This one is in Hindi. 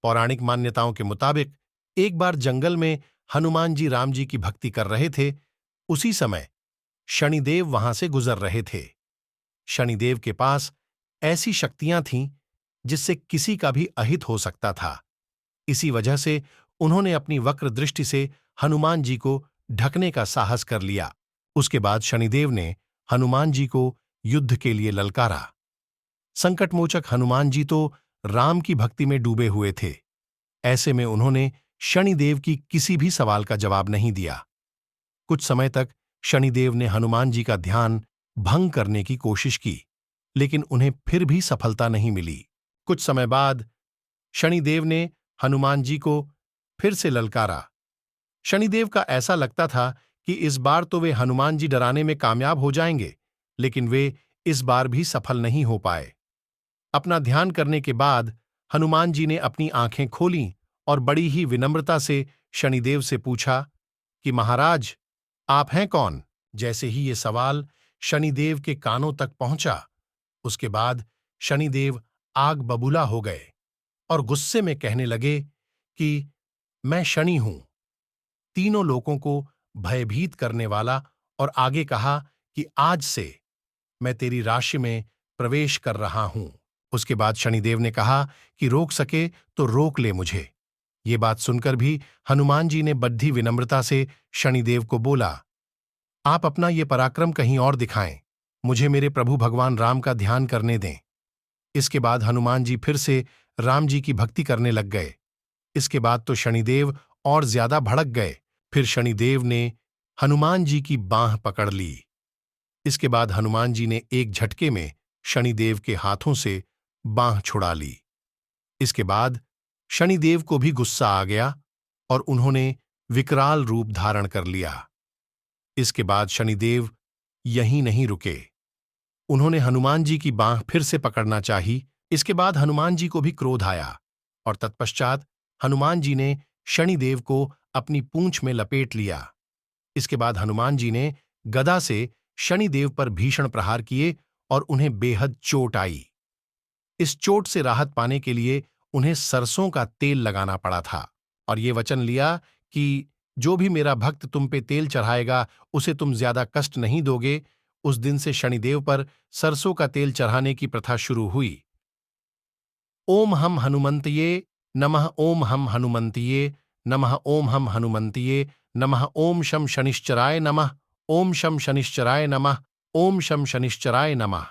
पौराणिक मान्यताओं के मुताबिक एक बार जंगल में हनुमान जी राम जी की भक्ति कर रहे थे। उसी समय शनिदेव वहां से गुजर रहे थे। शनिदेव के पास ऐसी शक्तियां थीं जिससे किसी का भी अहित हो सकता था। इसी वजह से उन्होंने अपनी वक्र दृष्टि से हनुमान जी को ढकने का साहस कर लिया। उसके बाद शनिदेव ने हनुमान जी को युद्ध के लिए ललकारा। संकटमोचक हनुमान जी तो राम की भक्ति में डूबे हुए थे। ऐसे में उन्होंने शनिदेव की किसी भी सवाल का जवाब नहीं दिया। कुछ समय तक शनिदेव ने हनुमान जी का ध्यान भंग करने की कोशिश की, लेकिन उन्हें फिर भी सफलता नहीं मिली। कुछ समय बाद शनिदेव ने हनुमान जी को फिर से ललकारा। शनिदेव का ऐसा लगता था कि इस बार तो वे हनुमान जी डराने में कामयाब हो जाएंगे, लेकिन वे इस बार भी सफल नहीं हो पाए। अपना ध्यान करने के बाद हनुमान जी ने अपनी आंखें खोलीं और बड़ी ही विनम्रता से शनिदेव से पूछा कि महाराज, आप हैं कौन? जैसे ही ये सवाल शनिदेव के कानों तक पहुंचा, उसके बाद शनिदेव आग बबूला हो गए और गुस्से में कहने लगे कि मैं शनि हूं, तीनों लोगों को भयभीत करने वाला। और आगे कहा कि आज से मैं तेरी राशि में प्रवेश कर रहा हूं। उसके बाद शनिदेव ने कहा कि रोक सके तो रोक ले मुझे। ये बात सुनकर भी हनुमान जी ने बड़ी विनम्रता से शनिदेव को बोला, आप अपना ये पराक्रम कहीं और दिखाएं, मुझे मेरे प्रभु भगवान राम का ध्यान करने दें। इसके बाद हनुमान जी फिर से राम जी की भक्ति करने लग गए। इसके बाद तो शनिदेव और ज्यादा भड़क गए। फिर शनिदेव ने हनुमान जी की बांह पकड़ ली। इसके बाद हनुमान जी ने एक झटके में शनिदेव के हाथों से बांह छुड़ा ली। इसके बाद शनिदेव को भी गुस्सा आ गया और उन्होंने विकराल रूप धारण कर लिया। इसके बाद शनिदेव यहीं नहीं रुके, उन्होंने हनुमान जी की बांह फिर से पकड़ना चाही। इसके बाद हनुमान जी को भी क्रोध आया और तत्पश्चात हनुमान जी ने शनिदेव को अपनी पूंछ में लपेट लिया। इसके बाद हनुमान जी ने गदा से शनिदेव पर भीषण प्रहार किए और उन्हें बेहद चोट आई। इस चोट से राहत पाने के लिए उन्हें सरसों का तेल लगाना पड़ा था और ये वचन लिया कि जो भी मेरा भक्त तुम पे तेल चढ़ाएगा उसे तुम ज्यादा कष्ट नहीं दोगे। उस दिन से शनिदेव पर सरसों का तेल चढ़ाने की प्रथा शुरू हुई। ओम हम हनुमंतये नमः, ओम हम हनुमंतये नमः, ओम हम हनुमंतये नमः, ओम शम शनिश्चराय नमः, ओम शम शनिश्चराय नमः, ओम शम शनिश्चराय नमः।